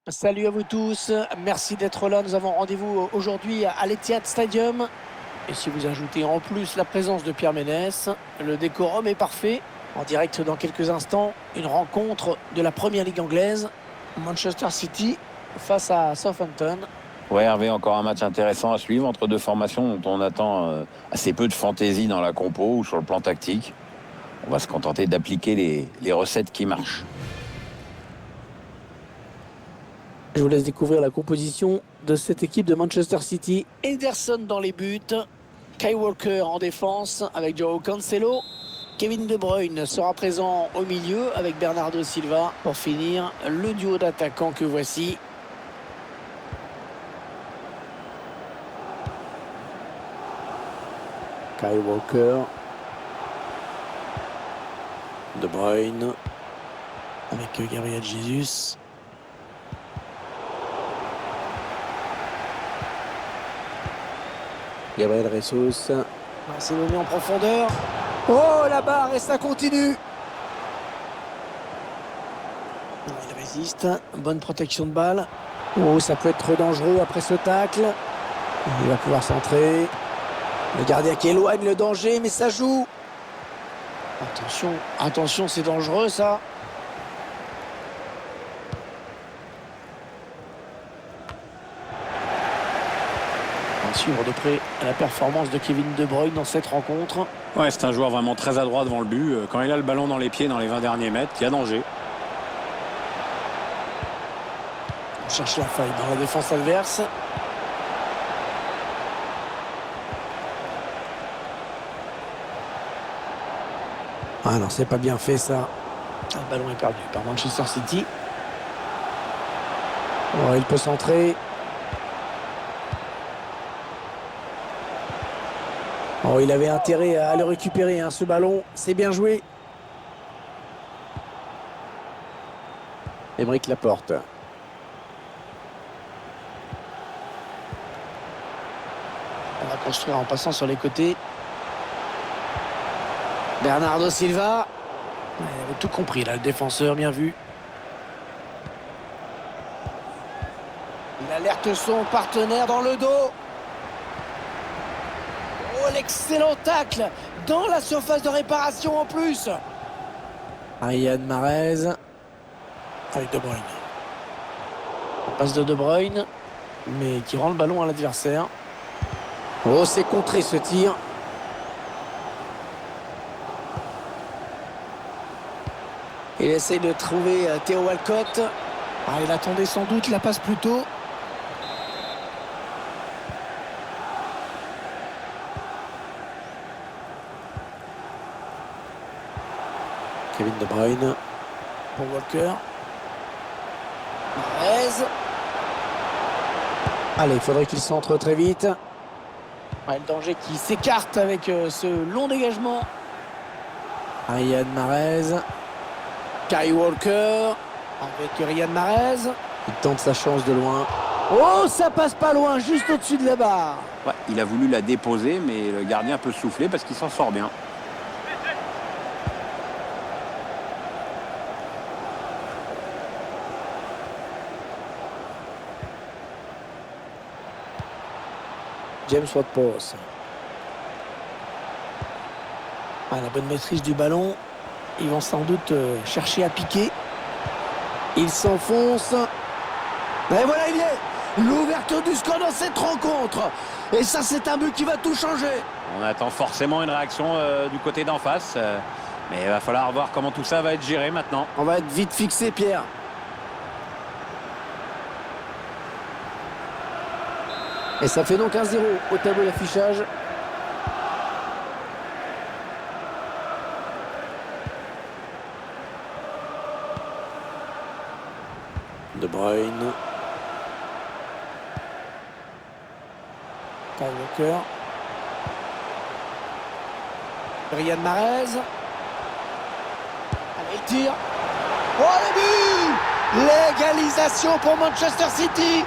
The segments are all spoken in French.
Salut à vous tous, merci d'être là. Nous avons rendez-vous aujourd'hui à l'Etihad Stadium. Et si vous ajoutez en plus la présence de Pierre Ménès, le décorum est parfait. En direct dans quelques instants, une rencontre de la Première Ligue anglaise. Manchester City face à Southampton. Ouais, Hervé, encore un match intéressant à suivre entre deux formations dont on attend assez peu de fantaisie dans la compo ou sur le plan tactique. On va se contenter d'appliquer les recettes qui marchent. Je vous laisse découvrir la composition de cette équipe de Manchester City. Ederson dans les buts, Kyle Walker en défense avec Joao Cancelo. Kevin De Bruyne sera présent au milieu avec Bernardo Silva pour finir le duo d'attaquants que voici. Kyle Walker, De Bruyne avec Gabriel Jesus. Gabriel Jesus. C'est donné en profondeur. Oh, la barre et ça continue. Il résiste. Bonne protection de balle. Oh, ça peut être dangereux après ce tacle. Il va pouvoir centrer. Le gardien qui éloigne le danger, mais ça joue. Attention, attention, c'est dangereux ça. On va suivre de près la performance de Kevin De Bruyne dans cette rencontre. Ouais, c'est un joueur vraiment très adroit devant le but. Quand il a le ballon dans les pieds dans les 20 derniers mètres, il y a danger. On cherche la faille dans la défense adverse. Ah non, c'est pas bien fait ça. Le ballon est perdu par Manchester City. Oh, il peut centrer. Oh, il avait intérêt à le récupérer, hein, ce ballon. C'est bien joué. Aymeric Laporte. On va construire en passant sur les côtés. Bernardo Silva. Il avait tout compris là, le défenseur, bien vu. Il alerte son partenaire dans le dos. Oh, l'excellent tacle dans la surface de réparation en plus. Riyad Mahrez avec De Bruyne. Passe de Bruyne, mais qui rend le ballon à l'adversaire. Oh, c'est contré ce tir. Il essaie de trouver Theo Walcott. Ah, il attendait sans doute la passe plus tôt. Kevin De Bruyne pour Walker. Mahrez. Allez, il faudrait qu'il centre très vite. Ouais, le danger qui s'écarte avec ce long dégagement. Riyad Mahrez. Kyle Walker avec Riyad Mahrez. Il tente sa chance de loin. Oh, ça passe pas loin, juste au-dessus de la barre. Ouais, il a voulu la déposer, mais le gardien peut souffler parce qu'il s'en sort bien. James Ward-Prowse. Ah, la bonne maîtrise du ballon. Ils vont sans doute chercher à piquer. Il s'enfonce. Et voilà, il y est. L'ouverture du score dans cette rencontre. Et ça, c'est un but qui va tout changer. On attend forcément une réaction du côté d'en face. Mais il va falloir voir comment tout ça va être géré maintenant. On va être vite fixé, Pierre. Et ça fait donc 1-0 au tableau d'affichage. De Bruyne. Kyle Walker. Riyad Mahrez. Allez, il tire. Oh, le but! L'égalisation pour Manchester City.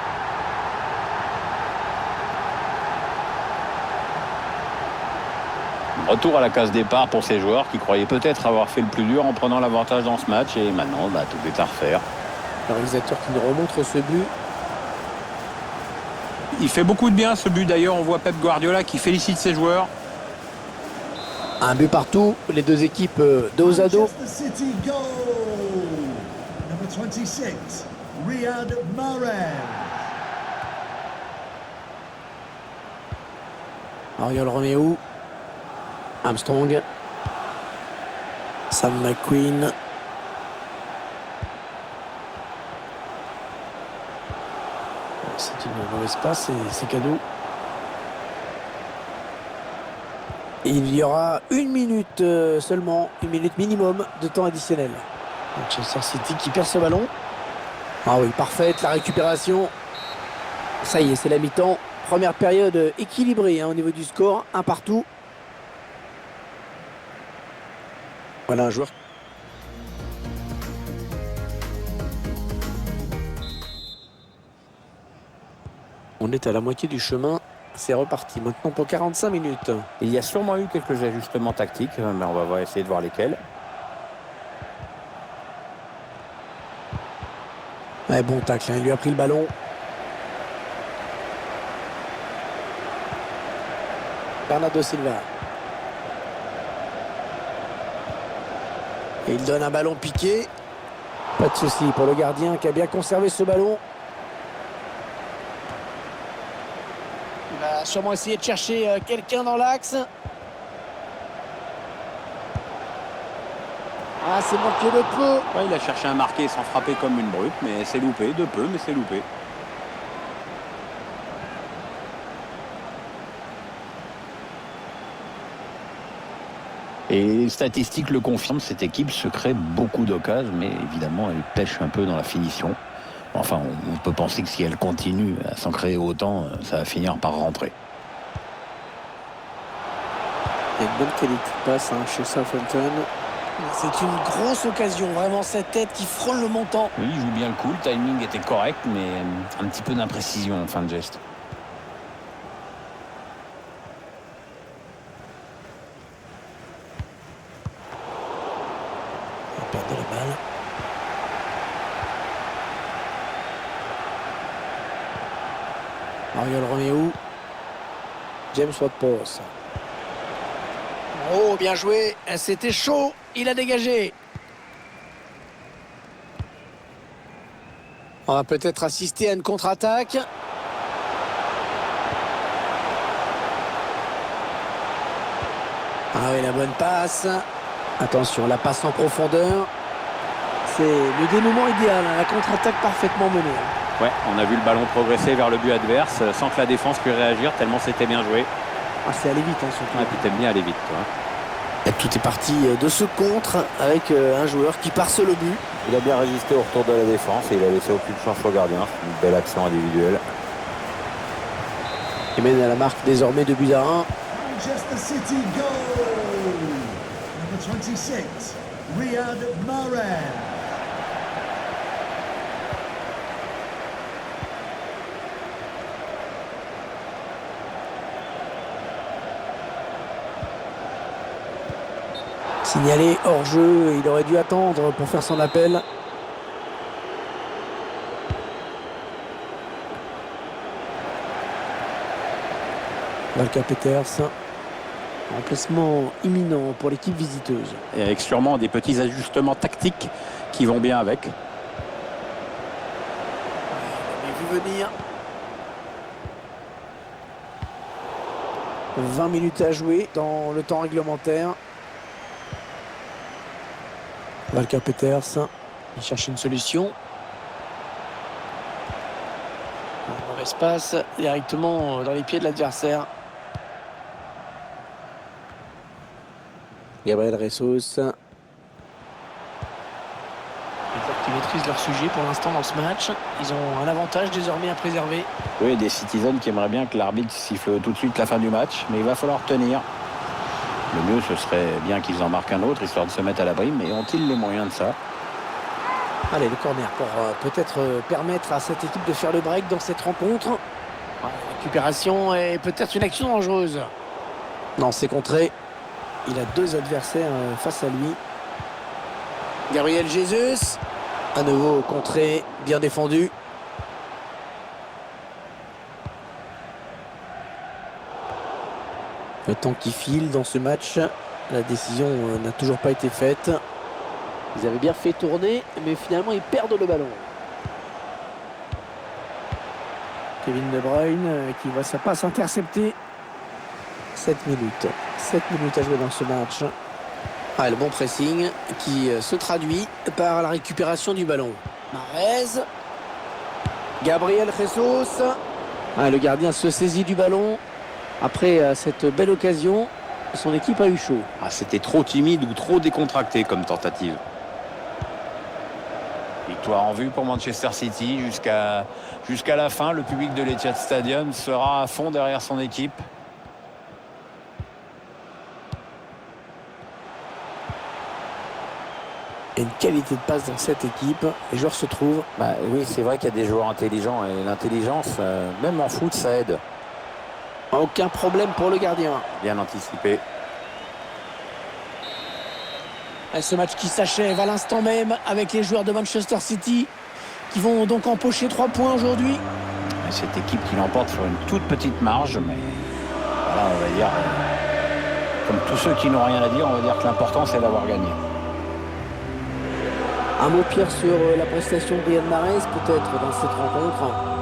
Retour à la case départ pour ces joueurs qui croyaient peut-être avoir fait le plus dur en prenant l'avantage dans ce match. Et maintenant, tout est à refaire. Le réalisateur qui nous remontre ce but. Il fait beaucoup de bien ce but. D'ailleurs, on voit Pep Guardiola qui félicite ses joueurs. Un but partout, les deux équipes dos à dos. Manchester City goal. Number 26, Riyad Mahrez. Oriol Roméo. Armstrong. Sam McQueen. C'est une mauvaise passe et c'est cadeau. Il y aura 1 minute seulement, 1 minute minimum de temps additionnel. Manchester City qui perd ce ballon. Ah oui, parfaite la récupération. Ça y est, c'est la mi-temps. Première période équilibrée au niveau du score, un partout. Voilà un joueur. On est à la moitié du chemin. C'est reparti maintenant pour 45 minutes. Il y a sûrement eu quelques ajustements tactiques, mais on va essayer de voir lesquels. Ouais, bon tacle, il lui a pris le ballon. Bernardo Silva. Et il donne un ballon piqué. Pas de souci pour le gardien qui a bien conservé ce ballon. Il va sûrement essayer de chercher quelqu'un dans l'axe. Ah, c'est manqué de peu. Ouais, il a cherché à marquer sans frapper comme une brute, mais c'est loupé. De peu, mais c'est loupé. Et les statistiques le confirment, cette équipe se crée beaucoup d'occasions, mais évidemment, elle pêche un peu dans la finition. Enfin, on peut penser que si elle continue à s'en créer autant, ça va finir par rentrer. Il y a une bonne qualité de passe chez Southampton. C'est une grosse occasion, vraiment cette tête qui frôle le montant. Oui, il joue bien le coup, le timing était correct, mais un petit peu d'imprécision en fin de geste. Il perd de la balle. Oriol Roméo. James Ward-Prowse. Oh, bien joué. C'était chaud. Il a dégagé. On va peut-être assister à une contre-attaque. Ah oui, la bonne passe. Attention, la passe en profondeur. C'est le dénouement idéal. La contre-attaque parfaitement menée. Ouais, on a vu le ballon progresser vers le but adverse sans que la défense puisse réagir, tellement c'était bien joué. Ah, c'est allé vite, surtout. Ah, et puis t'aimes bien aller vite, toi. Et tout est parti de ce contre avec un joueur qui parse le but. Il a bien résisté au retour de la défense et il a laissé aucune chance au gardien. C'est une belle action individuelle. Il mène à la marque désormais 2-1. Manchester City goal. Number 26, Riyad Mahrez. Signalé hors jeu, il aurait dû attendre pour faire son appel. Walker Peters. Remplacement imminent pour l'équipe visiteuse. Et avec sûrement des petits ajustements tactiques qui vont bien avec. On a vu venir. 20 minutes à jouer dans le temps réglementaire. Walker Peters, il cherche une solution. Un mauvais passe directement dans les pieds de l'adversaire. Gabriel Jesus. Les qui maîtrisent leur sujet pour l'instant dans ce match. Ils ont un avantage désormais à préserver. Oui, des Citizens qui aimeraient bien que l'arbitre siffle tout de suite la fin du match, mais il va falloir tenir. Le mieux, ce serait bien qu'ils en marquent un autre, histoire de se mettre à l'abri, mais ont-ils les moyens de ça? Allez, le corner pour peut-être permettre à cette équipe de faire le break dans cette rencontre. Récupération et peut-être une action dangereuse. Non, c'est contré. Il a deux adversaires face à lui. Gabriel Jesus. À nouveau contré, bien défendu. Le temps qui file dans ce match, la décision n'a toujours pas été faite. Ils avaient bien fait tourner, mais finalement ils perdent le ballon. Kevin De Bruyne qui voit sa passe interceptée. 7 minutes. 7 minutes à jouer dans ce match. Ah, le bon pressing qui se traduit par la récupération du ballon. Mahrez. Gabriel Jesus. Ah, le gardien se saisit du ballon. Après cette belle occasion, son équipe a eu chaud. Ah, c'était trop timide ou trop décontracté comme tentative. Victoire en vue pour Manchester City jusqu'à la fin. Le public de l'Etihad Stadium sera à fond derrière son équipe. Et une qualité de passe dans cette équipe. Les joueurs se trouvent. Oui, c'est vrai qu'il y a des joueurs intelligents et l'intelligence, même en foot, ça aide. Aucun problème pour le gardien. Bien anticipé. Et ce match qui s'achève à l'instant même avec les joueurs de Manchester City qui vont donc empocher 3 points aujourd'hui. Et cette équipe qui l'emporte sur une toute petite marge, mais voilà, on va dire, comme tous ceux qui n'ont rien à dire, on va dire que l'important c'est d'avoir gagné. Un mot, Pierre, sur la prestation de Riyad Mahrez peut-être dans cette rencontre.